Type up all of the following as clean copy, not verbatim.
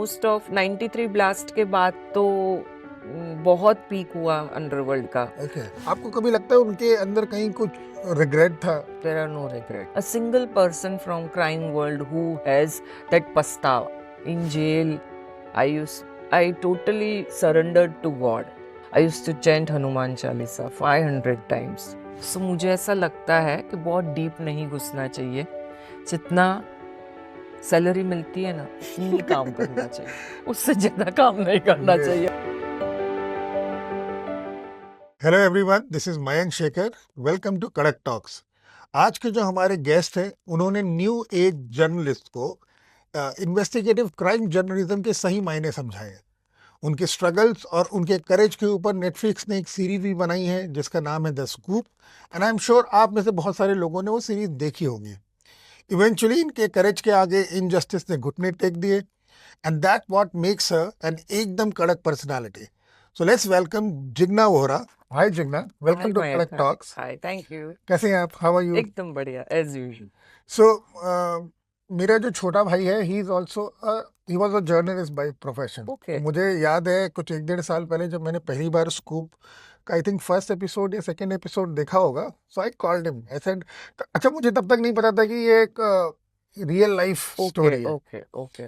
Most of 93 blast के बाद तो बहुत पीक हुआ अंडरवर्ल्ड का. ओके, आपको कभी लगता है उनके अंदर कहीं कुछ रिग्रेट था? There are no regret. A single person from crime world who has that pastawa in jail, I totally surrendered to God. I used to chant Hanuman Chalisa 500 times. So मुझे ऐसा लगता है कि बहुत डीप नहीं घुसना चाहिए. जितना सैलरी मिलती है ना उतनी ही काम करना चाहिए, उससे ज़्यादा काम नहीं करना चाहिए. Hello everyone, this is Mayank Shekhar. Welcome to Kadak talks. आज के जो हमारे गेस्ट हैं उन्होंने न्यू एज जर्नलिस्ट को इन्वेस्टिगेटिव क्राइम जर्नलिज्म के सही मायने समझाए. उनके स्ट्रगल्स और उनके करेज के ऊपर नेटफ्लिक्स ने एक सीरीज भी बनाई है जिसका नाम है the scoop, and I am sure आप में से बहुत सारे लोगों ने वो सीरीज देखी होगी. इवेंचुअली इनके करेज के आगे इनजस्टिस ने घुटने टेक दिए, and that what makes her an एकदम कड़क personality. So let's welcome Jigna Vora. Hi Jigna, welcome to Kadak talks. Hi, thank you. कैसे हैं आप? How are you? एकदम बढ़िया एज यूजुअल. सो मेरा जो छोटा भाई है, he is also he was a journalist by profession. Okay. मुझे याद है कुछ 1-1.5 साल पहले जब मैंने पहली बार स्कूप का आई थिंक फर्स्ट एपिसोड या सेकंड एपिसोड देखा होगा, so I called him. I said, अच्छा मुझे तब तक नहीं पता था कि ये एक रियल लाइफ स्टोरी है. ओके.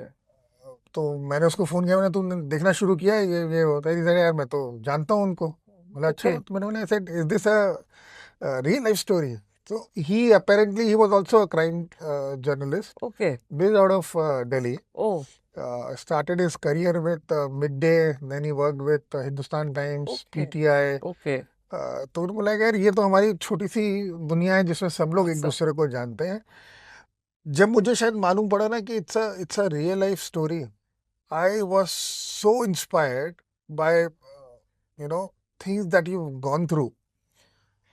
तो मैंने उसको फोन किया, मैंने तुमने देखना शुरू किया है, ये होता है. यार मैं तो जानता हूँ उनको. बोला अच्छा. Okay. तो मैंने said, is this a real life story? So he was also a crime journalist Okay. based out of Delhi. Oh. Started his career with Midday, then he worked with Hindustan Times, Okay. PTI. Okay. तो उन्होंने बोला कि यार ये तो हमारी छोटी सी दुनिया है जिसमें सब लोग एक दूसरे को जानते हैं. जब मुझे शायद मालूम पड़ा ना कि it's a real life story, I was so inspired by things that you gone through.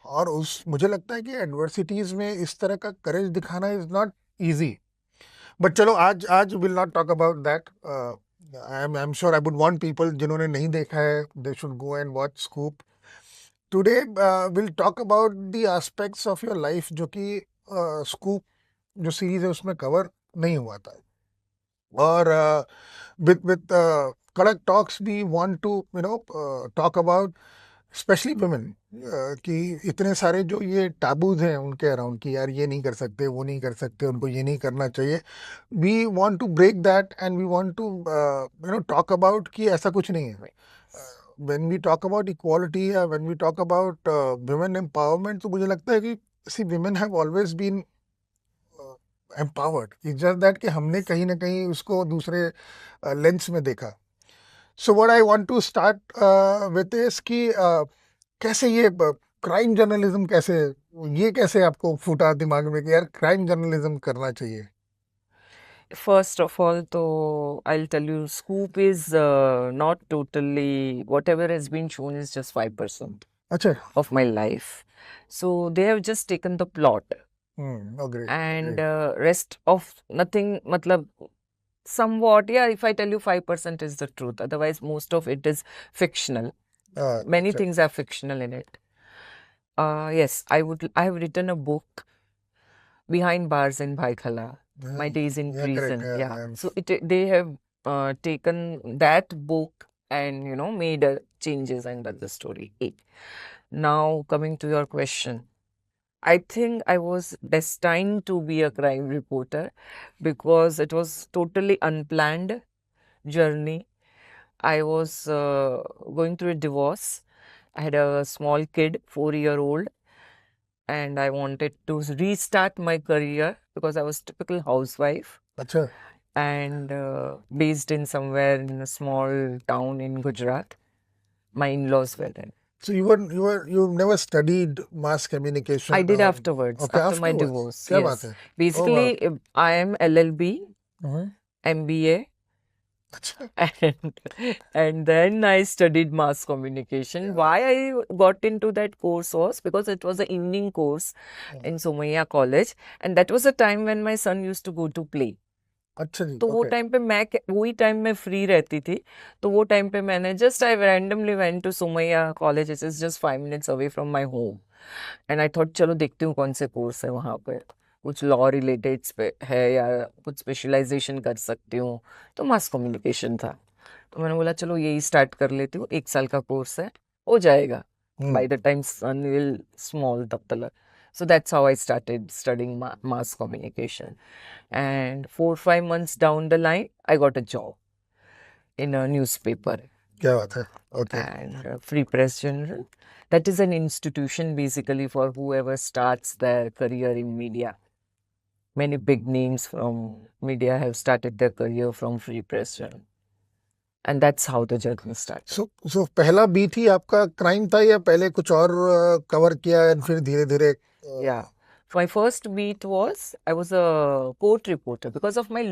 और मुझे लगता है कि एडवर्सिटीज में इस तरह का करेज दिखाना इज नॉट इजी. बट चलो आज will not talk about that. I am sure I would want people जिन्होंने नहीं देखा है, they should go and watch scoop. Today will talk about the aspects of your life जो कि scoop जो series है उसमें कवर नहीं हुआ था. और with Kadak talks we want to talk about specially women, कि इतने सारे जो ये टैबूज हैं उनके अराउंड कि यार ये नहीं कर सकते, वो नहीं कर सकते, उनको ये नहीं करना चाहिए. We want to break that and we want to talk about कि ऐसा कुछ नहीं है. When we talk about equality या when we talk about women empowerment, तो मुझे लगता है कि see women have always been empowered. It's just that कि हमने कहीं ना कहीं उसको दूसरे लेंस में देखा. So what I want to start with is कि कैसे ये क्राइम जर्नलिज्म कैसे आपको फूटा दिमाग में कि यार क्राइम जर्नलिज्म करना चाहिए? First of all, so I'll tell you, Scoop is not totally, whatever has been shown is just 5% अच्छा. of my life. So they have just taken the plot great. and rest of nothing, matlab, somewhat, yeah, if I tell you 5% is the truth, otherwise most of it is fictional. Many अच्छा. things are fictional in it. Yes, I have written a book, Behind Bars in Bhaikhala, My Days in Yeah, Prison. correct. Yeah. So they have taken that book and made changes and done the story. Now coming to your question, I think I was destined to be a crime reporter because it was totally unplanned journey. I was going through a divorce. I had a small kid, 4-year-old, and I wanted to restart my career because I was typical housewife अच्छा. and based in somewhere in a small town in Gujarat. My in-laws were there. So you never studied mass communication? I did or- afterwards, Okay, after my afterwards. divorce. क्या Yes. बात है? Basically, I am LLB, hmm. MBA, अच्छा. and then I studied mass communication. Why I got into that course was because it was an evening course in Somaiya College, and that was a time when my son used to go to play. अच्छा जी. तो वो Okay. Time पे वही time में free रहती थी, तो वो टाइम पे मैंने just I randomly went to Somaiya college. Is just 5 minutes away from my home, and I thought चलो देखती हूँ कौन से कोर्स है वहाँ पे. कुछ लॉ रिलेटेड पे है या कुछ स्पेशलाइजेशन कर सकती हूँ, तो मास कम्युनिकेशन था। तो मैंने बोला चलो यही स्टार्ट कर लेती हूँ, 1 साल का कोर्स है, हो जाएगा by the time son will small तब तक। So that's how I started studying mass communication. And 4-5 months down the line, I got a job in a newspaper क्या बात है. Okay. and Free Press General. That is an institution basically for whoever starts their career in media. Many big names from media have started their career from Free Press Journal. And that's how the journey started. So पहला beat ही आपका crime था या पहले कुछ और cover किया और फिर धीरे धीरे? Yeah. My first beat was I was a court reporter because of my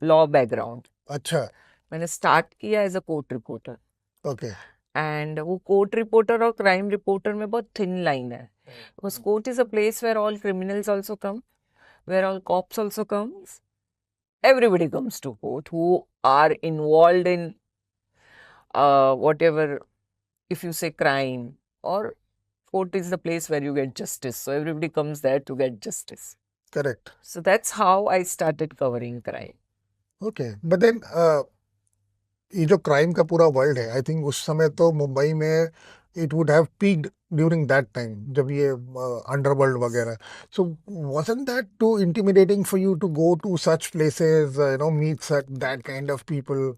law background. अच्छा. मैंने start किया as a court reporter. Okay. And वो court reporter और crime reporter में बहुत thin line है. Because court is a place where all criminals also come, where all cops also comes. Everybody comes to court who are involved in whatever, if you say crime, or court is the place where you get justice. So everybody comes there to get justice. Correct. So that's how I started covering crime. Okay. But then ये जो crime का पूरा world है, I think उस समय तो मुंबई में it would have peaked during that time जब ये अंडरवर्ल्ड वगैरह. So wasn't that too intimidating for you to go to such places, meet such that kind of people?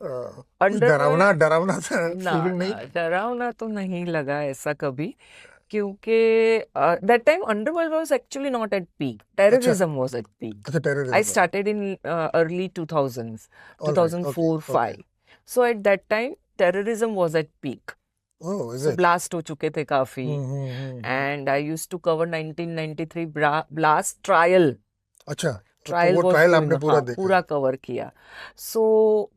डरावना डरावना सा फीलिंग नहीं? डरावना तो नहीं लगा ऐसा कभी, क्योंकि that time underworld was actually not at peak. Terrorism was at peak. अच्छा, terrorism. I started in early 2000s, All right, 2004-5. okay. So at that time, terrorism was at peak. Oh, is So it? blast हो चुके थे काफी. And I used to cover 1993 blast trial. अच्छा. Trial वो trial आपने पूरा देखा? पूरा कवर किया. सो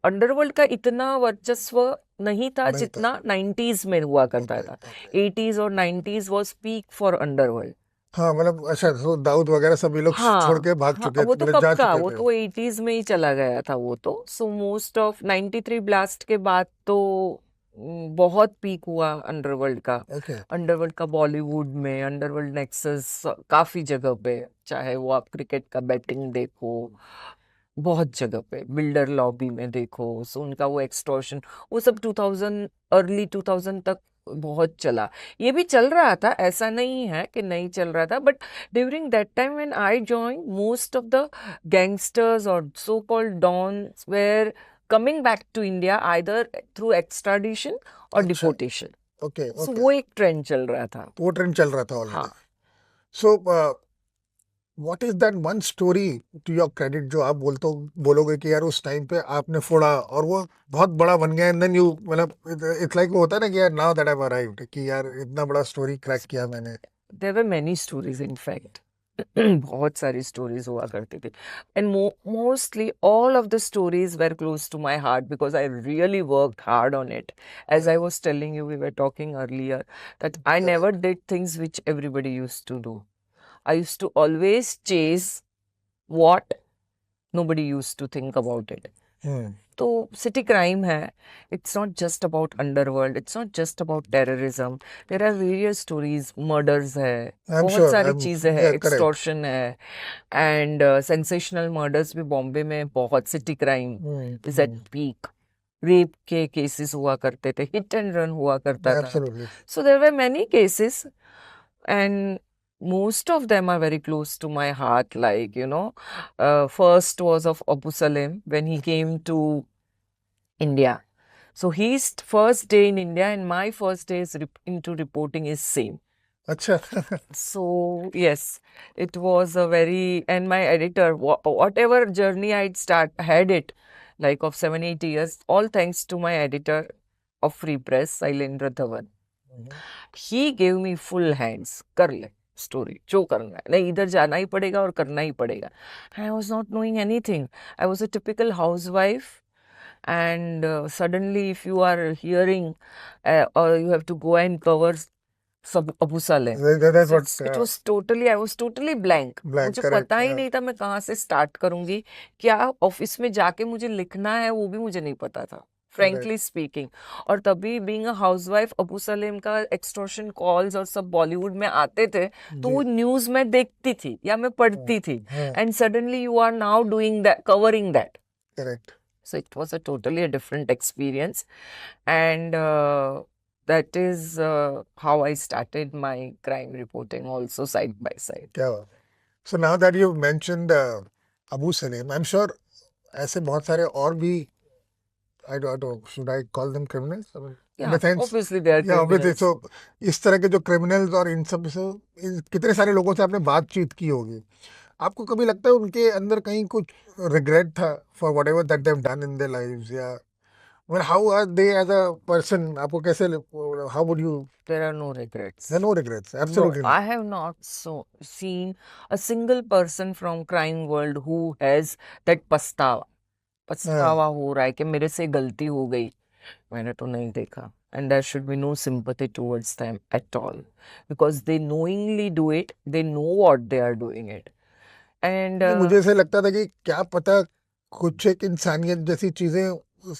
अंडरवर्ल्ड का इतना वर्चस्व नहीं था जितना 90s में हुआ करता था. 80s और 90s was peak for underworld. हाँ, मतलब अच्छा, तो दाऊद वगैरह सब ये लोग छोड़ के भाग चुके, वो तो मतलब जा कब का, चुके वो थे. तो 80s में ही चला गया था वो तो. सो मोस्ट ऑफ 93 ब्लास्ट के बाद तो बहुत पीक हुआ अंडरवर्ल्ड का. Okay. अंडरवर्ल्ड का बॉलीवुड में, अंडरवर्ल्ड नेक्सस काफी जगह पे, चाहे वो आप क्रिकेट का बैटिंग देखो, बहुत जगह पे बिल्डर लॉबी में देखो. सो उनका वो एक्सटॉर्शन, वो सब 2000 अर्ली 2000 तक बहुत चला. ये भी चल रहा था, ऐसा नहीं है कि नहीं चल रहा था, but during that time when I join, most of the gangsters और so called dons were coming back to India either through extradition or deportation. Okay, So okay. वो एक ट्रेंड चल रहा था. वो ट्रेंड चल रहा था ऑलरेडी. हाँ. So what is that one story to your credit जो आप बोलोगे कि यार उस टाइम पे आपने फोड़ा और वो बहुत बड़ा बन गया, and then you, मतलब it's like वो होता है ना कि यार now that I've arrived, कि यार इतना बड़ा स्टोरी क्रैक किया मैंने. There were many stories in fact. बहुत सारी स्टोरीज हुआ करती थी, and mostly all of the stories were close to my heart because I really worked hard on it. As I was telling you, we were talking earlier, that I never did things which everybody used to do. I used to always chase what nobody used to think about it. तो city crime है. It's not just about underworld, it's not just about terrorism. There are various stories, murders है, बहुत सारी चीजें हैं, extortion है, and sensational murders भी बॉम्बे में बहुत. City crime is at peak. Rape के केसेस हुआ करते थे, हिट एंड रन हुआ करता था. So there were many cases and most of them are very close to my heart. Like, first was of Abu Salim when he came to India. So his first day in India and my first day into reporting is same. Acha. So yes, it was a very, and my editor, whatever journey had it, like of 7-8 years, all thanks to my editor of Free Press, Sailendra Dhawan. He gave me full hands. कर ले story, जो करना है, नहीं इधर जाना ही पड़ेगा और करना ही पड़ेगा. I was not knowing anything. I was a typical housewife, and suddenly if you are hearing or you have to go and cover Abu Salim, it was totally, I was totally blank. मुझे पता ही नहीं था मैं कहाँ से start करूंगी, क्या office में जाके मुझे लिखना है वो भी मुझे नहीं पता था. Frankly speaking. और तभी being a housewife, Abu Salem का एक्सटॉर्शन कॉल्स और सब बॉलीवुड में आते थे, तो जी वो न्यूज में देखती थी या मैं पढ़ती थी, हाँ and suddenly you are now doing that, covering that. Correct So it was a totally a different experience, and that is how I started my crime reporting also side by side. क्या बात है. So now that you've mentioned Abu Salim, I'm sure ऐसे बहुत सारे और भी, I don't know, should I call them criminals? I mean, in Yeah, the sense, obviously they are yeah, obviously. criminals. So इस तरह के जो criminals और इन सब से कितने सारे लोगों से आपने बातचीत की होगी. आपको कभी लगता है उनके अंदर कहीं कुछ regret था for whatever that they've done in their lives, या well, how are they as a person? आपको कैसे, how would you? There are no regrets. There are no regrets, No, absolutely I not. have not seen a single person from crime world who has that पछतावा हाँ, पछतावा हो रहा है कि मेरे से गलती हो गई. मैंने तो नहीं देखा. And there should be no sympathy towards them at all, because they knowingly do it. They know what they are doing it. And नहीं मुझे ऐसे लगता था कि क्या पता कुछ एक इंसानियत जैसी चीजें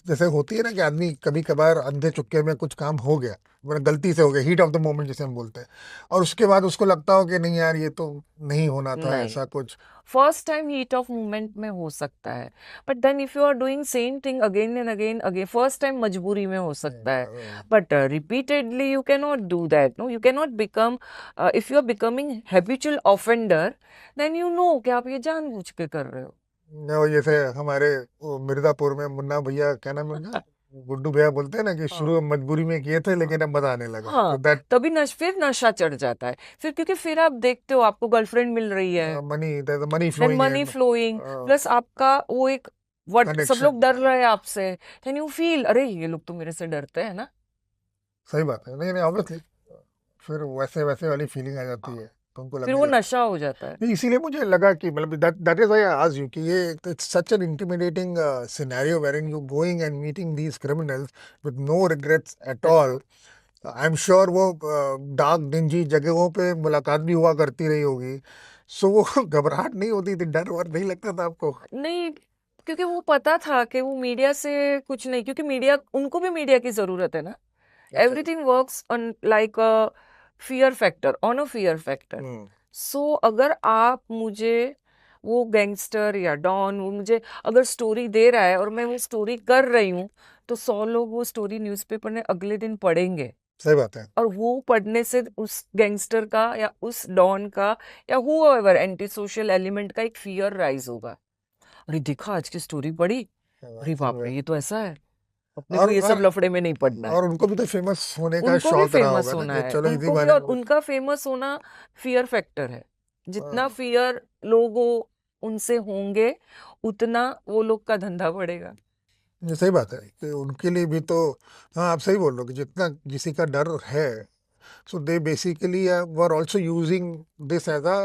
जैसे होती है ना कि आदमी कभी कभार अंधे चुक्के में कुछ काम हो गया, मतलब गलती से हो गया, हीट ऑफ द मोमेंट जिसे हम बोलते हैं, और उसके बाद उसको लगता हो कि नहीं यार ये तो नहीं होना था, नहीं, ऐसा कुछ. First time heat of movement में हो सकता है, but then if you are doing same thing again and again again, first time मजबूरी में हो सकता है, but repeatedly you can not do that. No, you can not become, if you are becoming habitual offender, then you know कि आप ये जानबूझ के कर रहे हो. वो जैसे हमारे वो मिर्जापुर में मुन्ना भैया, क्या नाम है उनका, गुड्डू भैया बोलते हैं ना कि हाँ शुरू में मजबूरी में किए थे लेकिन अब मजा आने लगा, तो हाँ, दैट तभी फिर नशा चढ़ जाता है. फिर क्योंकि फिर आप देखते हो आपको गर्लफ्रेंड मिल रही है, money, money then flowing money flowing, in, plus आपका वो एक व्हाट, सब कनेक्शन. लोग डर रहे हैं आपसे, देन यू फील अरे ये लोग तो मेरे से डरते हैं ना. सही बात है, नहीं नहीं ऑब्वियसली फिर वैसे वैसे वाली फीलिंग आ जाती हाँ, है, तुमको फिर लगने वो लगता नशा हो जाता है. है. इसीलिए मुझे लगा कि मतलब that that is why I asked you कि ये it's such an intimidating scenario wherein you going and meeting these criminals with no regrets at all. I am sure वो डार्क डिंजी जगहों पे मुलाकात भी हुआ करती रही होगी, सो वो घबराहट नहीं होती थी, डर वर नहीं लगता था आपको? नहीं, क्योंकि वो पता था कि वो मीडिया से कुछ नहीं, क्योंकि मीडिया, उनको भी मीडिया की जरूरत है ना. अच्छा. Everything works on like a fear factor, on a fear factor. Hmm. So अगर आप मुझे वो गैंगस्टर या डॉन, वो मुझे अगर स्टोरी दे रहा है और मैं वो स्टोरी कर रही हूँ, तो 100 लोग वो स्टोरी न्यूज़पेपर में अगले दिन पढ़ेंगे, सही बात है. और वो पढ़ने से उस गैंगस्टर का या उस डॉन का या हुएवर एंटी सोशल एलिमेंट का एक फियर राइज होगा. अरे देखा आज की स्टोरी पढ़ी, अरे बाप रे ये तो ऐसा है, अपने को ये सब लफड़े में नहीं पड़ना है. और उनको भी तो फेमस होने का उनको भी शौक रहा फेमस होगा ना होना कि है, चलो इसी उनको भी, बहाने. और उनका फेमस होना फियर फैक्टर है. जितना फियर लोगों उनसे होंगे, उतना वो लोग का धंधा बढ़ेगा. ये सही बात है कि उनके लिए भी तो. हाँ आप सही बोल रहे हो कि जितना किसी का डर है, so they basically were also using this as a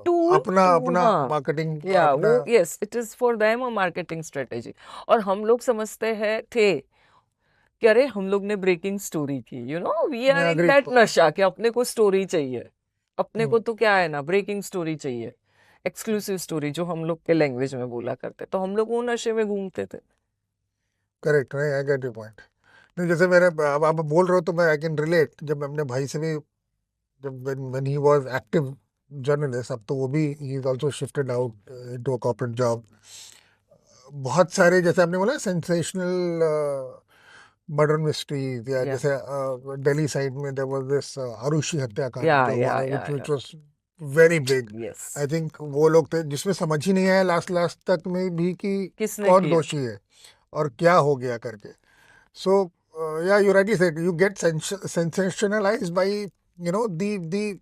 tool अपना टू, अपना हाँ, मार्केटिंग या अपना. वो, yes, it is for them a marketing strategy. और हम लोग समझते हैं थे कि अरे हम लोग ने ब्रेकिंग स्टोरी की, you know, we are in agree. That नशा कि अपने को स्टोरी चाहिए. अपने को तो क्या है ना, ब्रेकिंग स्टोरी चाहिए, एक्सक्लूसिव स्टोरी, जो हम लोग के लैंग्वेज में बोला करते, तो हम लोग वो नशे में घूमते थे. करेक्ट, नहीं आई गेट योर पॉइंट. नहीं जैसे मेरे अब आप बोल रहे हो तो मैं आई कैन रिलेट, जब मैं अपने भाई से भी, जब when he was active journalist, अब तो वो भी he is also shifted out into a corporate job. बहुत सारे जैसे आपने बोला सेंसेशनल मर्डर मिस्ट्रीज, या या जैसे दिल्ली साइड में देयर वाज दिस आरुषि हत्याकांड या जो हुआ या था, या which was very big. Yes, I think वो लोग थे जिसमें समझ ही नहीं आया लास्ट लास्ट तक में भी कि किसने कौन किया. दोषी है और क्या हो गया करके. सो या you rightly said you get sensationalized by the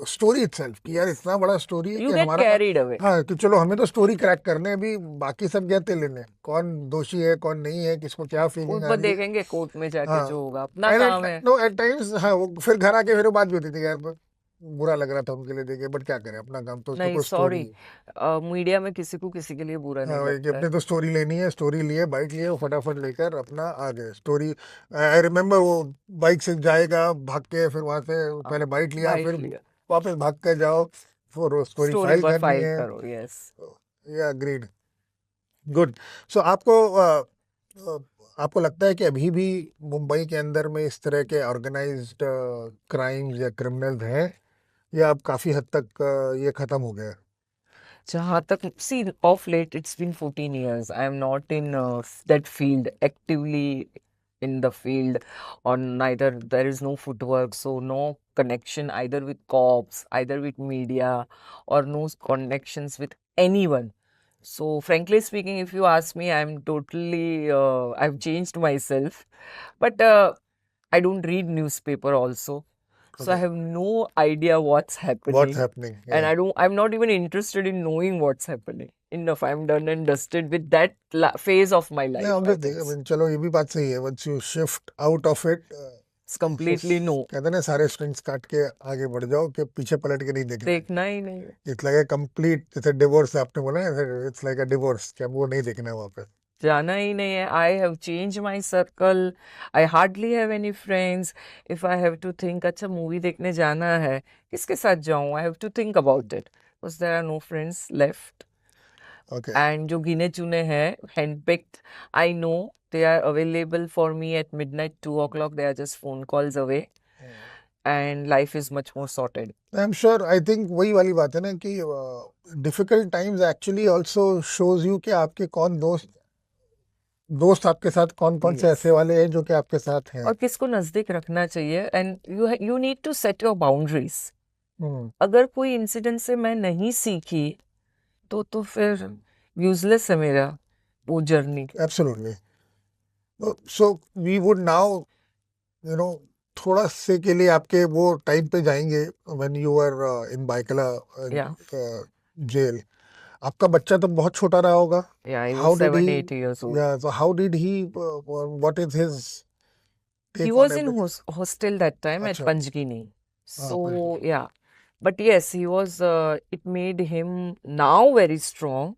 story itself कि यार इतना बड़ा स्टोरी है यू कि गेट हमारा. Carried away. हाँ कि चलो हमें तो स्टोरी क्रैक करने हैं, अभी बाकी सब कहते लेने कौन दोषी है कौन नहीं है, किसको क्या फीलिंग आ ऊपर रही है. देखेंगे कोर्ट में जाके, हाँ जो होगा अपना एंड काम है. नो एट टाइम्स, हाँ वो फिर घर आके फिर वो बात भी होती थी यार बुरा लग रहा था उनके लिए देखे, बट क्या करें अपना काम तो, उसमें नहीं कोई स्टोरी. सॉरी, मीडिया में किसी को किसी के लिए बुरा हाँ नहीं वही कि लगता है. अपने तो स्टोरी लेनी है, स्टोरी लिए बाइक लिए वो फटाफट लेकर अपना आ गए स्टोरी. आई रिमेम्बर वो बाइक से जाएगा भाग के, फिर वहां से पहले बाइक लिया, बाइट फिर लिया, वापस भाग के जाओ, फिर स्टोरी स्टोरी फाइल पर करनी फाइल है. करो. यस. या ग्रीड. गुड. सो आपको आपको लगता है कि अभी भी मुंबई के अंदर में इस तरह के ऑर्गेनाइज्ड क्राइम्स या क्रिमिनल्स हैं, या अब काफी हद तक ये खत्म हो गया? जहाँ तक see of late it's been 14 years I am not in that field actively in the field or neither there is no footwork so no connection either with cops either with media or no connections with anyone so frankly speaking if you ask me I'm totally I've changed myself but I don't read newspaper also so I Okay. have no idea what's What's happening happening? and Yeah. I'm not even interested in knowing what's happening. Enough, I'm done and dusted with that phase of my नहीं, life, I obviously, I guess. mean, चलो ये भी बात सही है, once you shift out of it, It's completely no. कहते हैं ना, सारे स्ट्रिंग्स काट के आगे बढ़ जाओ, कि पीछे पलट के नहीं देखना। देखना ही नहीं है। इट्स लाइक a complete, जैसे डिवोर्स आपने बोला, इट्स लाइक अ डिवोर्स, कि अब वो नहीं देखना है वहाँ पे। जाना ही नहीं है. I have changed my circle. I hardly have any friends. If I have to think, अच्छा मूवी देखने जाना है, किसके साथ जाऊँ? I have to think about it. Because there are no friends left. Okay. And जो गिने चुने हैं, handpicked, I know they are available for me at midnight, 2 o'clock. They are just phone calls away. And life is much more sorted. I am sure, I think वही वाली बात है ना, कि difficult times actually also shows you कि आपके कौन दोस्त दोस्त आपके साथ कौन कौन से Yes. ऐसे वाले हैं जो कि आपके साथ हैं। और किसको नजदीक रखना चाहिए and you need to set your boundaries. Hmm, अगर कोई इंसिडेंट से मैं नहीं सीखी तो फिर यूजलेस है मेरा वो journey. Absolutely. So we would now, you know, थोड़ा से के लिए आपके वो टाइम पे जाएंगे when you are in Byculla या जेल। आपका बच्चा तो बहुत छोटा रहा होगा। या I was how did 7-8 years old. या, so how did he, what is his He take on was in everything? hostel that time at अच्छा। Panchgini. हाँ, So yeah, but yes, he was. It made him now very strong.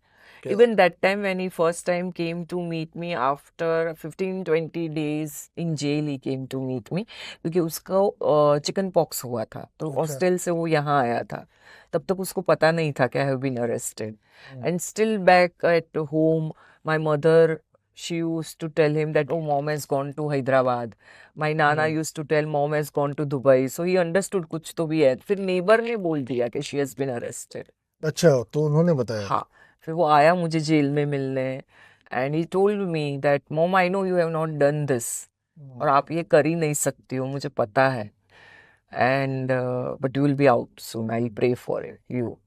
Even that time when he first time came to meet me after 15-20 days in jail, he came to meet me क्योंकि उसका chicken pox हुआ था तो अच्छा। Hostel से वो यहाँ आया था. तब तक उसको पता नहीं था कि I have been arrested and still back at home my mother she used to tell him that oh mom has gone to Hyderabad. My nana used to tell mom has gone to Dubai. So he understood कुछ तो भी है. फिर neighbour ने बोल दिया कि she has been arrested. अच्छा, तो उन्होंने बताया। हाँ. फिर वो आया मुझे जेल में मिलने and he told me that mom I know you have not done this और आप ये कर ही नहीं सकती हो मुझे पता है and but you will be out soon. I'll pray for you.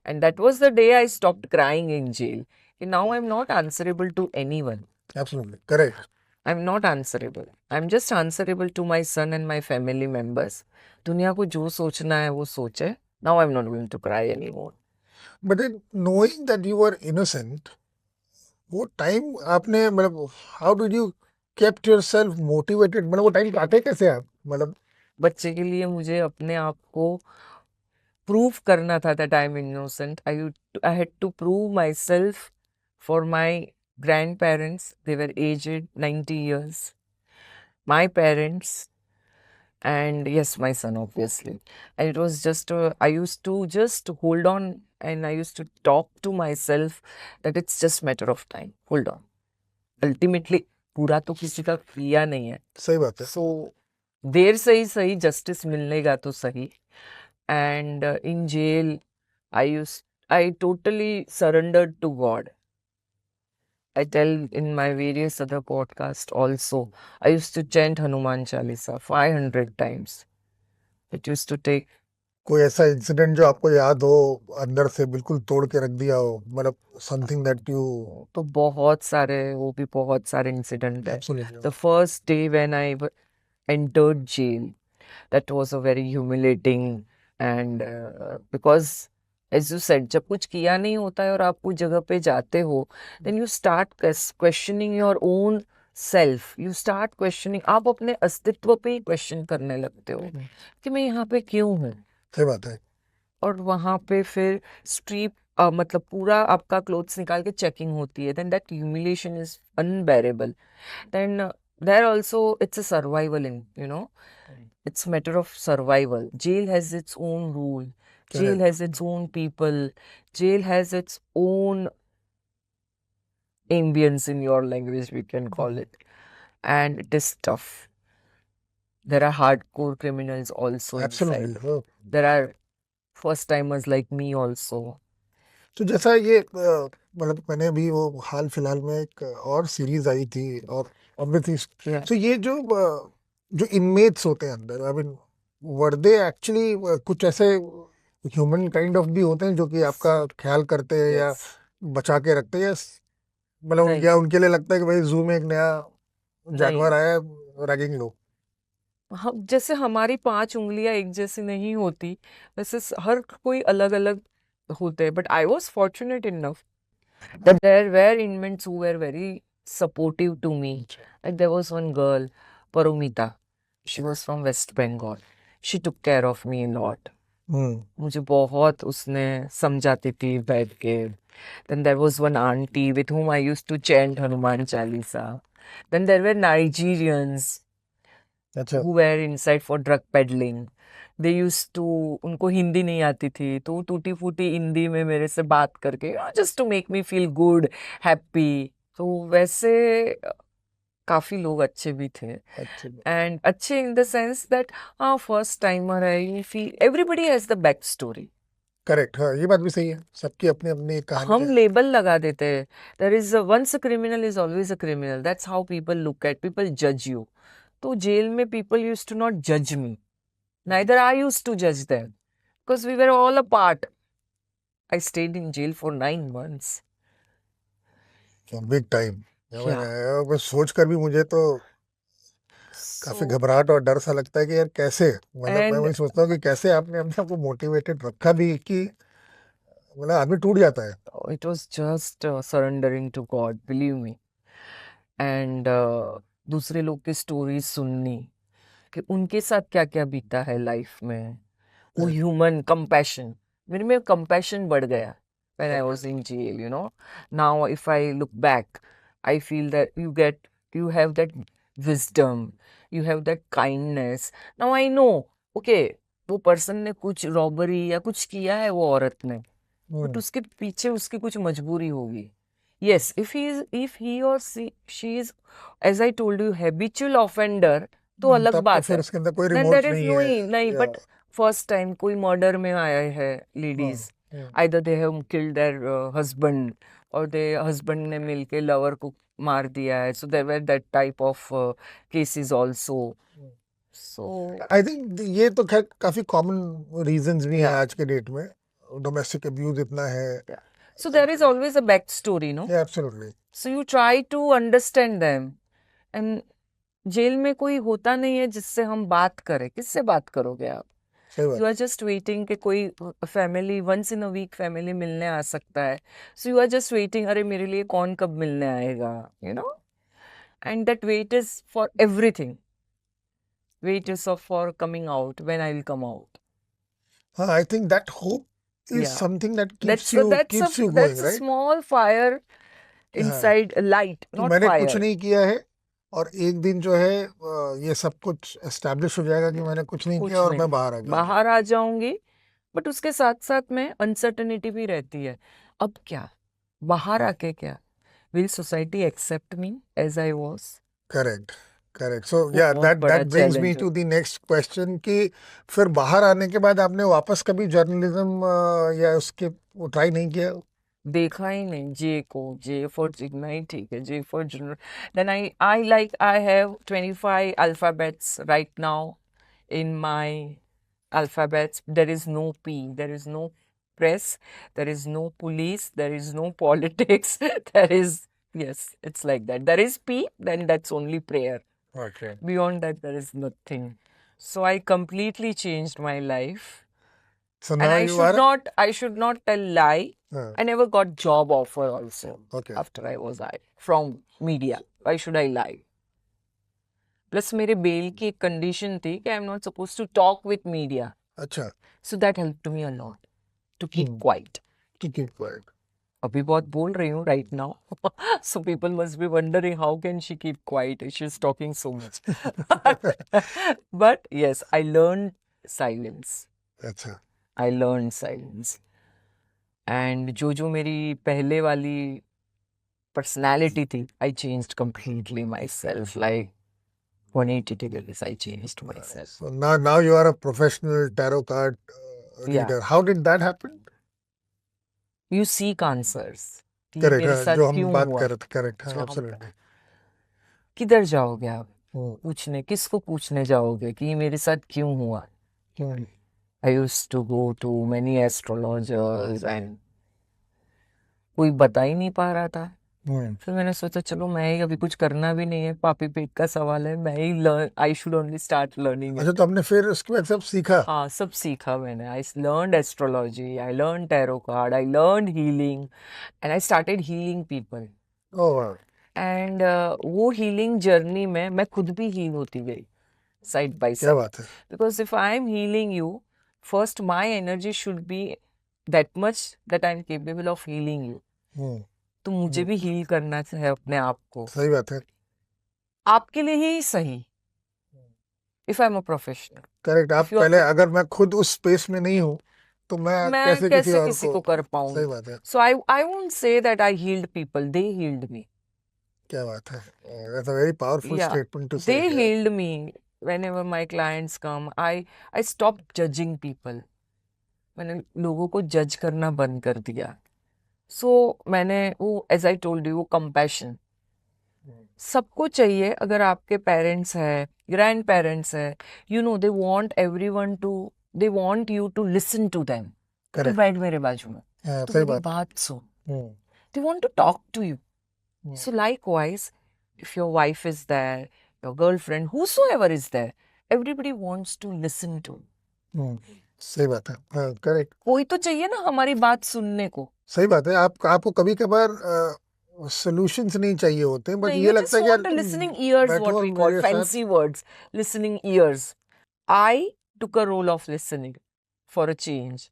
And that was the day I stopped crying in jail. And now I'm not answerable to anyone. Absolutely correct. I'm not answerable. I'm just answerable to my son and my family members. दुनिया को जो सोचना है वो सोचे. Now I'm not going to cry anymore. But then knowing that you are innocent, वो टाइम आपने, मतलब how did you kept yourself motivated, मतलब वो टाइम काटे कैसे आप, मतलब? बच्चे के लिए मुझे अपने आप को प्रूव करना था that I'm innocent. I had to prove myself for my grandparents. They were aged 90 years. My parents and yes, my son obviously. And it was just I used to just hold on and I used to talk to myself that it's just matter of time. Hold on. Ultimately, पूरा तो किसी का किया नहीं है. सही बात है। So देर से ही सही जस्टिस मिलेगा तो सही. And in jail, I totally surrendered to God. I tell in my various other podcasts also. I used to chant Hanuman Chalisa 500 times. It used to take. कोई ऐसा इंसिडेंट जो आपको याद हो, अंदर से बिल्कुल तोड़ के रख दिया हो, मतलब समथिंग दैट यू? तो बहुत सारे वो भी बहुत सारे इंसिडेंट है. Absolutely. The first day when I entered jail, that was a very humiliating and because as you said जब कुछ किया नहीं होता है और आप उस जगह पे जाते हो then you start questioning your own self. You start questioning. आप अपने अस्तित्व पे ही क्वेश्चन करने लगते हो कि मैं यहाँ पे क्यों हूँ. सही बात है। और वहाँ पे फिर स्ट्रीप मतलब पूरा आपका क्लोथ्स निकाल के चेकिंग होती है. Then that humiliation is unbearable. Then there also it's a survival in it's a matter of survival. Jail has its own rule. Jail Correct. has its own people. Jail has its own ambience in your language we can call it. and it is tough. There are hardcore criminals also absolutely inside. There are first timers like me also. तो जैसा ये मतलब मैंने भी वो हाल फिलहाल में एक और सीरीज आई थी और ऑब्वियसली Yeah. तो ये जो इनमेट्स होते हैं अंदर I mean were they actually कुछ ऐसे ह्यूमन काइंड ऑफ भी होते हैं जो कि आपका ख्याल करते हैं या Yes. बचा के रखते हैं या मतलब नहीं या उनके लिए लगता है कि भाई जू में एक नया नहीं जानवर आया है रैगिंग लो हम जैसे हमारी 5 उंगलियां एक जैसी नहीं होती, वैसे हर कोई अलग अलग होते हैं. But I was fortunate enough that there were inmates who were very supportive to me. Like there was one girl, Paromita. She was from West Bengal. She took care of me a lot. मुझे बहुत उसने समझाती थी बैठ के. Then there was one auntie with whom I used to chant Hanuman Chalisa. Then there were Nigerians अच्छा who were inside for drug peddling. They used to, उनको हिंदी नहीं आती थी तो टूटी फूटी हिंदी में मेरे से बात करके just to make me feel good, happy. तो वैसे काफी लोग अच्छे भी थे. अच्छा एंड अच्छे इन द सेंस दैट हाँ फर्स्ट टाइमर है, you feel everybody has the back story. Correct हाँ ये बात भी सही है सबकी अपनी अपनी एक कहानी हम है लेबल लगा देते हैं. There is once a criminal is always a criminal. That's how people look at, people जज यू. तो जेल में पीपल यूज टू नॉट जज me, neither I used to judge them because we were all apart. I stayed in jail for 9 months. Big time Yeah. बस सोच कर भी मुझे तो काफी So, घबराहट और डर सा लगता है कि यार कैसे मतलब मैं and वही सोचता हूँ कि कैसे आपने अपने आप को मोटिवेटेड रखा भी कि मतलब आदमी टूट जाता है it was just surrendering to God, believe me. And दूसरे लोग की स्टोरीज सुननी कि उनके साथ क्या क्या बीता है लाइफ में. वो ह्यूमन कंपैशन, मेरे में कंपैशन बढ़ गया when I was in jail, you know. Now if I look back, I feel that you have that wisdom, you have that kindness. Now I know, okay, वो person ने कुछ robbery या कुछ किया है वो औरत ने, बट उसके पीछे उसकी कुछ मजबूरी होगी. Yes, if he or she is, as I told you, habitual offender, तो अलग तब तो बात फिर है. उसके अंदर कोई Then रिमोर्स there is नहीं no, है नहीं, या but first time कोई मर्डर में आया है ladies, either they have killed their husband or their husband ने मिलके लवर को मार दिया है. So there were that type of cases also. So I think ये तो खैर काफी कॉमन रीजंस भी हैं yeah, आज के डेट में डोमेस्टिक अब्यूज इतना है yeah. So there is always a backstory, no? Absolutely So you try to understand them. And jail में कोई होता नहीं है जिससे हम बात करें. किससे बात करोगे आप? सही यू बात आर जस्ट वेटिंग कि कोई family once in a week family मिलने आ सकता है. So you are just waiting, अरे मेरे लिए कौन कब मिलने आएगा, you know. And that wait is for everything. Wait is for coming out, when I will come out. हाँ I think that hope is Yeah, something that that's a that's a keeps you going that's a right small fire हाँ inside a light, कि not मैंने कुछ fire. नहीं किया है और एक दिन जो है ये सब कुछ एस्टैब्लिश हो जाएगा कि मैंने कुछ नहीं किया कुछ और मैं नहीं, बाहर आ जाऊंगा बाहर आ जाऊंगी. बट उसके साथ साथ में अनसर्टनिटी भी रहती है. अब क्या, बाहर आके क्या, will society accept me as I was? Correct correct so वो या बहुत दैट बड़ा दैट ब्रिंग्स मी चैलेंज है. टू द नेक्स्ट क्वेश्चन कि फिर बाहर आने के बाद आपने वापस कभी जर्नलिज्म या उसके वो ट्राई नहीं किया देखा ही नहीं जे को. जे फॉर नहीं, ठीक है, J for general. Then I like I have 25 alphabets right now in my alphabets. There is no P, there is no press, there is no police, there is no politics. There is, yes, it's like that. There is P, then that's only prayer. Okay. Beyond that, there is nothing. So I completely changed my life. So And now you are I should not tell lie. I never got job offer also okay. after I was from media. Why should I lie? Plus मेरे bail की एक condition थी कि I am not suppose to talk with media. अच्छा so that help to me a lot to keep quiet. to keep quiet अभी बहुत बोल रही हूँ right now. So people must be wondering how can she keep quiet, she is talking so much. But yes, I learn silence. अच्छा I learn silence. And जो मेरी पहले वाली personality thing, I changed completely myself. Like 180 degrees, I changed myself. So now you are a professional tarot card Yeah, reader. How did that happen? you seek answers. कि ये correct, मेरे हाँ, साथ जो हम क्यों बात हुआ, कर रहे थे, करेक्ट, हाँ, जो हम एब्सोल्युटली. किधर जाओगे आप हम्म, पूछने, किसको पूछने जाओगे कि ये मेरे साथ क्यों हुआ. हम्म, I used to go to many astrologers and कोई बता ही नहीं पा रहा था. हम्म. फिर मैंने सोचा चलो मैं ही, अभी कुछ करना भी नहीं है, पापी पेट का सवाल है, मैं ही learn, I should only start learning अच्छा, इट. तो आपने फिर उसके बाद सब सीखा? हाँ, सब सीखा मैंने. I learn astrology, I learn tarot card, I learn healing and I started healing people. Oh, and वो हीलिंग जर्नी में मैं खुद भी हील होती गई साइड बाय क्या साइड. बात है. Because if I am healing you, first my energy should be that much that I am capable of healing you. हम्म, तो मुझे भी हील करना है अपने आप को, सही बात है. आपके लिए ही सही. If I'm a professional, correct. आप if you are, पहले, अगर मैं खुद उस स्पेस में नहीं हूँ तो मैं मैं कैसे किसी कैसे और किसी को. को कर सही पाऊंगी. बात है. So I won't say that I healed people. They healed me. क्या बात है. That's a very powerful Yeah, statement to say. they Yeah. healed me. Whenever my clients come, I stopped judging people. मैंने लोगों को जज करना बंद कर दिया. सो मैंने वो, एज आई टोल्ड यू, वो कंपैशन सबको चाहिए. अगर आपके पेरेंट्स है, ग्रैंड पेरेंट्स है, you know they want everyone to, they want you to listen to them. तू करेक्ट. बैठ मेरे बाजू में, हाँ, तू सही मेरी बात. बात सुन. Hmm, they want to talk to you. Hmm, So likewise, if your wife is there, your girlfriend, whosoever is there, everybody wants to listen to. हम्म, सही बात है. हाँ, करेक्ट. कोई तो चाहिए ना हमारी बात सुनने को. सही बात है. आपको कभी कभार सॉल्यूशंस नहीं चाहिए होते, बट नहीं, ये you लगता just है कि want a यार listening ears, what बैठो we call मेरे साथ. fancy words, listening ears. I took a role of listening for a change.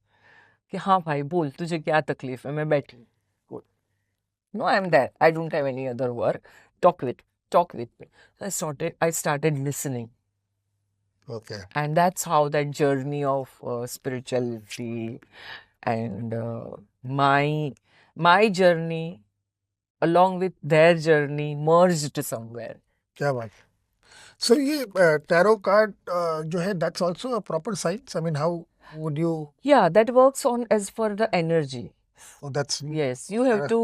कि हाँ भाई बोल, तुझे क्या तकलीफ है, मैं बैठी हूँ. No, I'm there. I don't have any other work. Talk with me. So I started listening. Okay. And that's how that journey of spirituality and my journey along with their journey merged somewhere. क्या बात. सो ये tarot card जो है, that's also a proper science. I mean, how would you. Yeah, that works on as for the energy. That's Yes, you have to,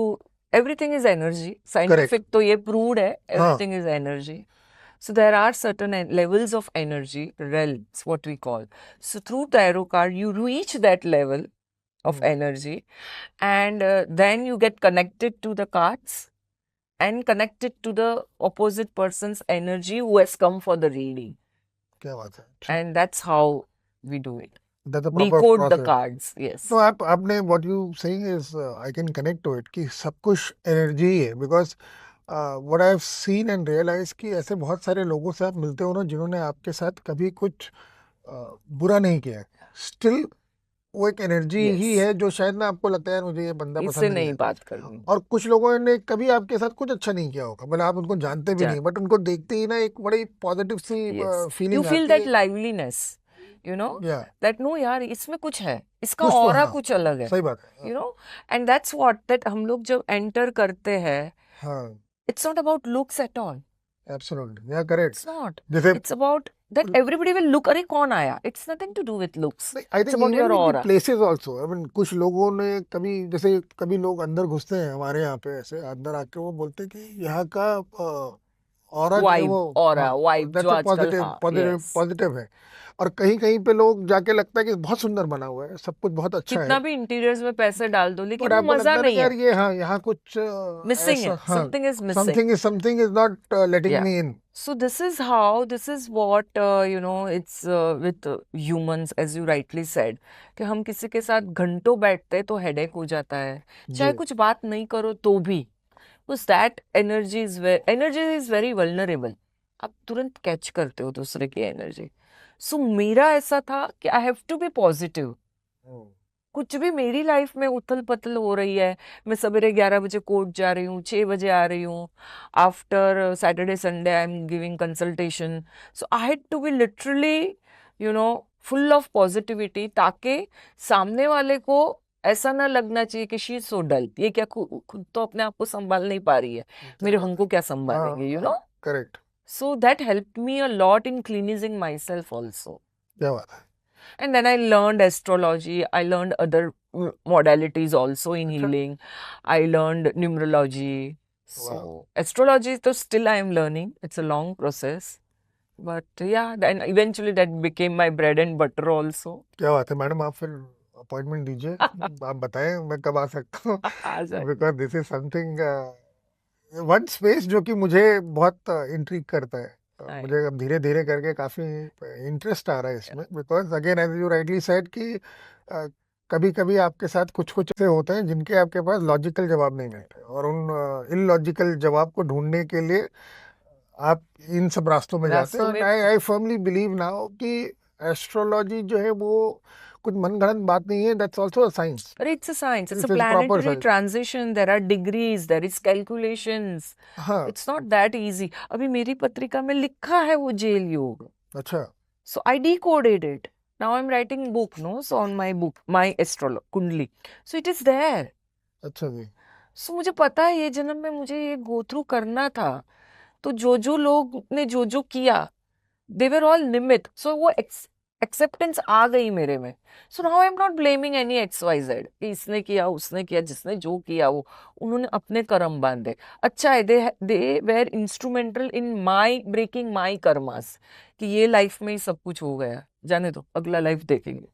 everything is energy. Correct. Scientific तो ये proved है, हाँ, everything is energy. So there are certain levels of energy, realms, what we call. So through tarot card, you reach that level of energy, and then you get connected to the cards and connected to the opposite person's energy who has come for the reading. क्या बात है. And that's how we do it. That's a proper Decode the process. cards, yes. तो आपने what you saying is, I can connect to it कि सब कुछ energy ही है. Because what I have seen and realise कि ऐसे बहुत सारे लोगों से आप मिलते हो ना, जिन्होंने आपके साथ कभी कुछ बुरा नहीं किया है, स्टिल वो एक एनर्जी ही Yes. है जो शायद ना आपको लगता है यार मुझे ये बंदा इससे पसंद नहीं नहीं है. बात करनी. और कुछ लोगों ने कभी आपके साथ कुछ अच्छा नहीं किया होगा, मतलब आप उनको जानते भी जा- नहीं, बट उनको देखते ही ना एक बड़ी पॉजिटिव सी Yes. You फीलिंग feel आती that है. liveliness, you know, या that no यार इसमें कुछ है, इसका कुछ तो, ऑरा हाँ, कुछ अलग है, सही बात है. you know, and that's what that हम लोग जब enter करते हैं, हाँ, it's not about looks at all. Absolutely, या करेक्ट. It's not. जैसे It's about that everybody will look, अरे कौन आया? It's nothing to do with looks. I It's think about your even with the aura. Places also. I mean, कुछ लोगों ने कभी, जैसे कभी लोग अंदर घुसते हैं हमारे यहाँ पे, ऐसे अंदर आके वो बोलते हैं कि यहाँ का ऑरा जो है Vibe, वो, aura, हाँ, vibe दैट्स जो अ आजकल, पॉजिटिव हाँ, पॉजिटिव yes. पॉजिटिव है. और कहीं कहीं पे लोग जाके लगता है कि बहुत सुंदर बना हुआ है, सब कुछ बहुत अच्छा कितना है, भी इंटीरियर्स में पैसे डाल दो, लेकिन बट वो आपको लगता मजा है ना नहीं कि यार है, ये, हाँ, यहाँ कुछ मिसिंग ऐसा, है, हाँ, something is missing. Something is not letting Yeah. Me in. So this is what you know, it's with humans, as you rightly said, कि हम किसी के साथ घंटों बैठते हैं तो हेडेक हो जाता है, चाहे जी. कुछ बात नहीं करो तो भी. Because that energy is very vulnerable. आप तुरंत कैच करते हो दूसरे की एनर्जी. सो मेरा ऐसा था कि I have to be positive. कुछ भी मेरी लाइफ में उथल पथल हो रही है, मैं सवेरे 11 बजे कोर्ट जा रही हूँ, 6 बजे आ रही हूँ, after Saturday Sunday I am giving consultation. So I had to be literally, you know, full of positivity, ताकि सामने वाले को ऐसा ना लगना चाहिए कि शी इज सो डल, ये क्या खुद तो अपने आप को संभाल नहीं पा रही है, मेरे हमको क्या संभालेंगे, you know. Correct. So that helped me a lot in cleansing myself also. क्या बात है. And then I learned astrology. I learned other modalities also in अच्छा. healing. I learned numerology. वाह. So astrology, though still I am learning. It's a long process. But yeah, then eventually that became my bread and butter also. क्या बात है madam, आप फिर appointment दीजिए, आप बताएं मैं कब आ सकता हूँ, आ जाए. Because this is something, one space जो कि मुझे बहुत इंट्रिग करता है. मुझे अब धीरे धीरे करके काफी इंटरेस्ट आ रहा है इसमें, because again as you rightly said कि कभी कभी आपके साथ कुछ कुछ ऐसे होते हैं जिनके आपके पास लॉजिकल जवाब नहीं मिलते, और उन इलॉजिकल जवाब को ढूंढने के लिए आप इन सब रास्तों में जाते हैं. रास्तों में आई आई फर्मली बिलीव नाउ कि एस्ट्रोलॉजी जो है वो कुछ मनगढ़ंत बात नहीं है. That's also a science. But it's a science. It's a It is proper planetary science. transition. There are degrees. There is calculations. हाँ. It's not that easy. अभी मेरी पत्रिका में लिखा है वो जेल योग. अच्छा. So I decoded it. Now I'm writing book, no? So on my book, my astrology kundli. So it is there. अच्छा जी. So मुझे पता है ये जन्म में मुझे ये go through करना था. तो जो लोग ने जो किया, they were all निमित्त. So वो एक्सेप्टेंस आ गई मेरे में. So now I am not blaming any XYZ कि इसने किया उसने किया, जिसने जो किया वो उन्होंने अपने कर्म बांधे. अच्छा है, they were instrumental in my breaking my karmas, कि ये लाइफ में ही सब कुछ हो गया, जाने दो अगला लाइफ देखेंगे.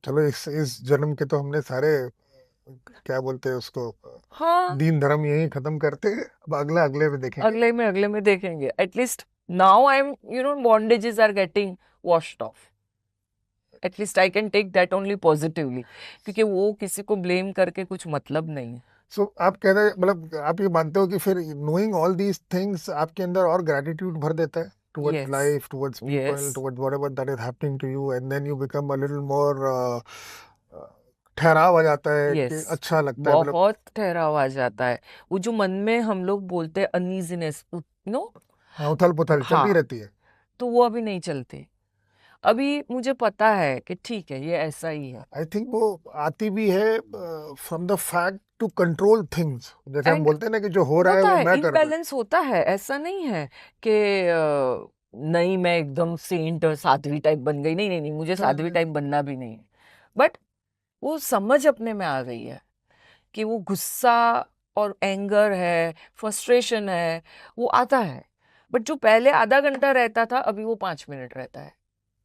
चलो इस जन्म के तो हमने सारे, क्या बोलते हैं उसको, हाँ, दीन धर्म यही खत्म करते हैं, अब अगले में देखेंगे. अगले में देखेंगे. At least now I am, you know, bondages are getting washed off. At least I can take that only positively, क्योंकि वो किसी को ब्लेम करके कुछ मतलब नहीं है. सो आप कह रहे, मतलब आप ये मानते हो कि फिर नोइंग ऑल दीज थिंग्स आपके अंदर और ग्रेटिट्यूड भर देता है towards Yes. life, towards people, Yes. towards whatever that is happening to you, and then you become a little more ठहराव आ जाता है कि Yes. अच्छा लगता है, मतलब बहुत ठहराव आ जाता है. वो जो मन में हम लोग बोलते हैं अनईजीनेस, नो, हाँ, उथल पुथल चलती हाँ, रहती है. तो वो अभी नहीं चलते. अभी मुझे पता है कि ठीक है, ये ऐसा ही है. आई थिंक वो आती भी है from the fact to control things, जैसे हम एंड बोलते हैं ना कि जो हो रहा है होता वो है, मैं कर रहा हूँ. इम्बैलेंस होता है. ऐसा नहीं है कि नहीं मैं एकदम सेंट और साध्वी टाइप बन गई. नहीं नहीं नहीं, मुझे साध्वी टाइप बनना भी नहीं है. बट वो समझ अपने में आ गई है कि वो गुस्सा और एंगर है, फ्रस्ट्रेशन है, वो आता है. बट जो पहले आधा घंटा रहता था, अभी वो 5 मिनट रहता है.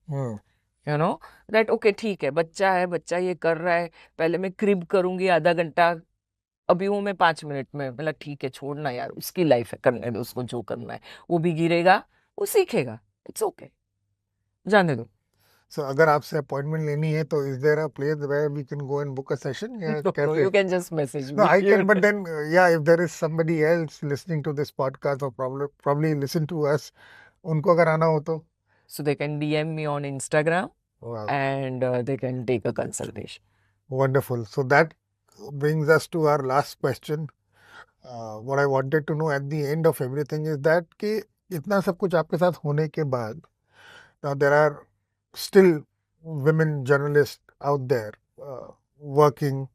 हम्म. यू नो दैट ओके, ठीक है, बच्चा है, बच्चा ये कर रहा है, पहले मैं क्रिब करूंगी आधा घंटा, अभी वो मैं 5 मिनट में, मतलब ठीक है, छोड़ना यार, उसकी लाइफ है, करने दो उसको जो करना है. वो भी गिरेगा, वो सीखेगा, इट्स ओके, जाने दो. सो अगर आपसे अपॉइंटमेंट लेनी है तो is there a place where we can go and book a session, या No, कैसे? you can just message No, me. I can, but then, yeah, if there is somebody else listening to this podcast or probably listen to us, उनको अगर आना हो तो? So they can DM me on Instagram Wow, and they can take a consultation. wonderful. So that brings us to our last question. What I wanted to know at the end of everything is that कि इतना सब कुछ आपके साथ होने के बाद, now there are still women journalists out there working.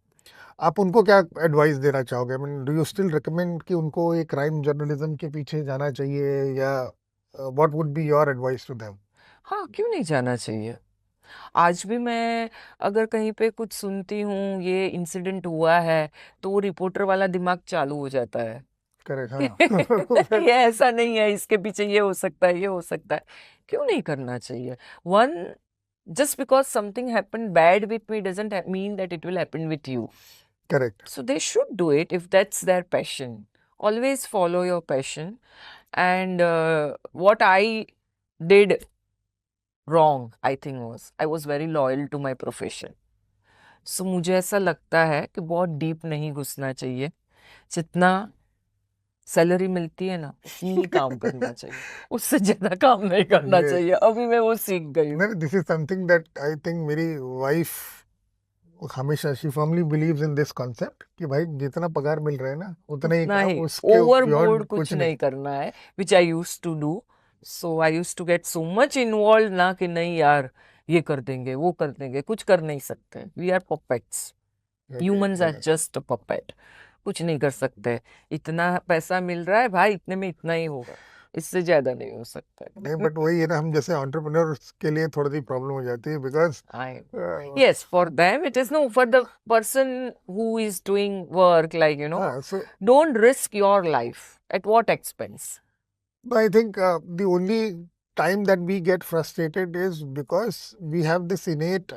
आप उनको क्या एडवाइस देना चाहोगे? I mean, do you still recommend कि उनको एक क्राइम जर्नलिज्म के पीछे जाना चाहिए, या what would be your advice to them? हाँ, क्यों नहीं जाना चाहिए. आज भी मैं अगर कहीं पे कुछ सुनती हूँ, ये इंसिडेंट हुआ है, तो वो रिपोर्टर वाला दिमाग चालू हो जाता है. करेक्ट. हाँ. ये ऐसा नहीं है, इसके पीछे ये हो सकता है, ये हो सकता है. क्यों नहीं करना चाहिए. One, just because something happened bad with me doesn't mean that it will happen with you. Correct. So they should do it if that's their passion. Always follow your passion. And what I did wrong, I think I was very loyal to my profession. So मुझे ऐसा लगता है कि बहुत deep नहीं घुसना चाहिए. जितना सैलरी मिलती है ना, उतनी ही काम करना चाहिए, उससे ज्यादा काम नहीं करना Yes. चाहिए. अभी मैं वो सीख गई हूँ. This is something that I think मेरी वाइफ हमेशा, she firmly believes in this concept कि भाई जितना पगार मिल रहा है ना उतना ही उतना काम, ही, उसके ओवरबोर्ड बियॉन्ड कुछ कुछ नहीं करना है, which I use to do. So I use to get so much involve ना कि नहीं यार ये कर देंगे वो कर देंगे, कुछ कर नहीं सकते. We are perfects. Humans are just a puppet, कुछ नहीं कर सकते। इतना पैसा मिल रहा है भाई, इतने में इतना ही होगा, इससे ज्यादा नहीं हो सकता। नहीं, बट वही है ना, हम जैसे एंटरप्रेन्योर्स के लिए थोड़ी सी प्रॉब्लम हो जाती है, because Yes, for them it is. No, for the person who is doing work, like, हाँ, so don't risk your life. At what expense? I think the only time that we get frustrated is because we have this innate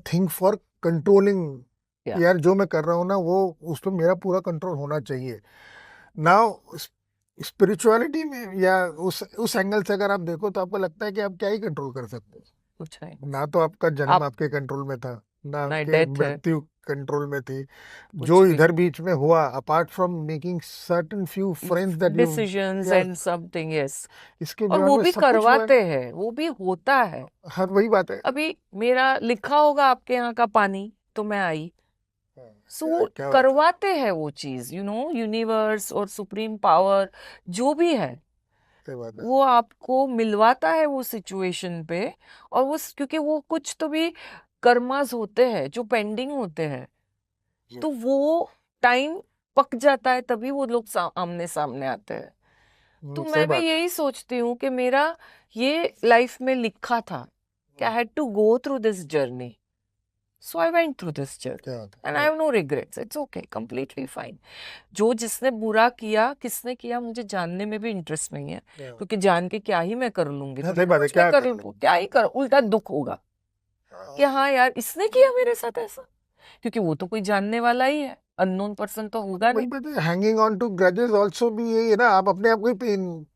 thing for controlling. Yeah. यार जो मैं कर रहा हूँ ना, वो उस पर मेरा पूरा कंट्रोल होना चाहिए। नाउ स्पिरिचुअलिटी में या उस एंगल से अगर आप देखो तो आपको लगता है कि आप क्या ही कंट्रोल कर सकते हो। कुछ नहीं। ना तो आपका जन्म आप आपके कंट्रोल में था, ना ना आपके डेथ है, मृत्यु कंट्रोल में थी। कुछ जो भी इधर बीच में हुआ, apart from making certain few friends that you, decisions या and something, yes. इसके और बियॉन्ड वो में भी सब कुछ हुआ है। करवाते हैं, वो भी होता है। हर वही बात है। अभी मेरा लिखा होगा आपके यहाँ का पानी, तो मैं आई। सो क्या बात है, करवाते हैं वो चीज, यूनिवर्स और सुप्रीम पावर जो भी है, क्या बात है। वो आपको मिलवाता है वो सिचुएशन पे। और वो क्योंकि वो कुछ तो भी कर्मास होते हैं जो पेंडिंग होते हैं, तो वो टाइम पक जाता है, तभी वो लोग आमने सामने आते हैं। तो सही मैं भी बात है। यही सोचती हूँ कि मेरा ये लाइफ में लिखा था कि I had to go through this journey, so I went through this journey क्या बात एंड है। I have no regrets, it's okay, completely fine. जो जिसने बुरा किया, किसने किया, मुझे जानने में भी इंटरेस्ट नहीं है, क्या क्योंकि जान के क्या ही मैं कर लूंगी, हाँ, तो सही बात है। कुछ मैं क्या कर लूँ, क्या ही कर, उल्टा दुख होगा कि हाँ यार इसने किया मेरे साथ ऐसा, क्योंकि वो तो कोई जानने वाला ही है, अननोन पर्सन तो होगा वही नहीं। बात है, hanging on to grudges also भी यही है ना, आप अपने आप को ही पेन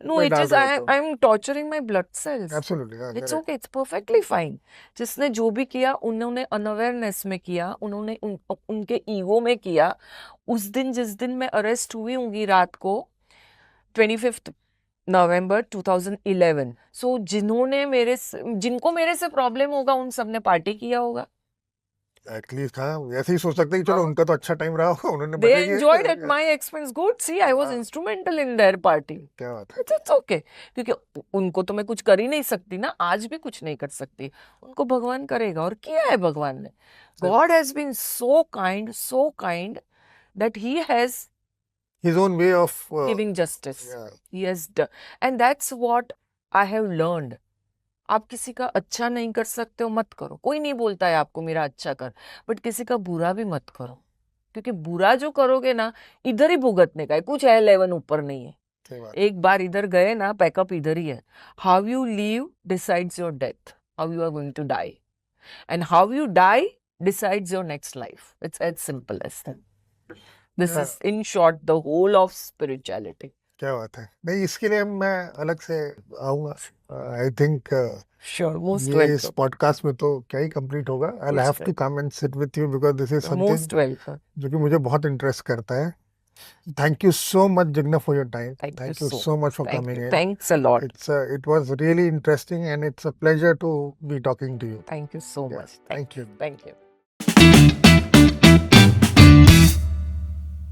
No, में it डाल is, रहे होते हो। I'm torturing my blood cells. Absolutely, It's correct. okay, it's perfectly fine. जिसने जो भी किया, उन्होंने अनअवेयरनेस में किया, उन्होंने उनके ईगो में किया। उस दिन, जिस दिन मैं अरेस्ट हुई होंगी रात को, 25 नवंबर 2011, सो जिनको मेरे से प्रॉब्लम होगा, उन सब ने पार्टी किया होगा। एटलीस्ट हाँ, ऐसे ही सोच सकते हैं कि चलो उनका तो अच्छा टाइम रहा होगा, उन्होंने They मजे किए। enjoyed at my expense. Good, see, I was हाँ, instrumental in their party. क्या बात है। It's okay. क्योंकि उनको तो मैं कुछ कर ही नहीं सकती ना, आज भी कुछ नहीं कर सकती, उनको भगवान करेगा। और किया है भगवान ने। God has been so kind that he has His own way of giving justice. yeah. He has done, and that's what I have learned. आप किसी का अच्छा नहीं कर सकते हो, मत करो। कोई नहीं बोलता है आपको मेरा अच्छा कर, बट किसी का बुरा भी मत करो, क्योंकि बुरा जो करोगे ना, इधर ही भुगतने का है, कुछ है 11 ऊपर नहीं है। सही बात। एक बार इधर गए ना, पैकअप इधर ही है। How you live decides your death, how you are going to die, and how you die decides your next life. It's as simple as that. This is in short the whole of spirituality. क्या बात है। नहीं, इसके लिए मैं अलग से आऊंगा। आई थिंक श्योर, मोस्ट ये इस वेलकम, पॉडकास्ट में तो क्या ही कंप्लीट होगा। I have to come and sit with you because this is something most welcome. जो कि मुझे बहुत इंटरेस्ट करता है। Thank you so much, Jigna, for your time. Thank you Thank you so so much for Thank coming you. in. Thanks a lot. It was really interesting and it's a pleasure to be talking to you. Thank you so Yes, much. thank you. Thank you.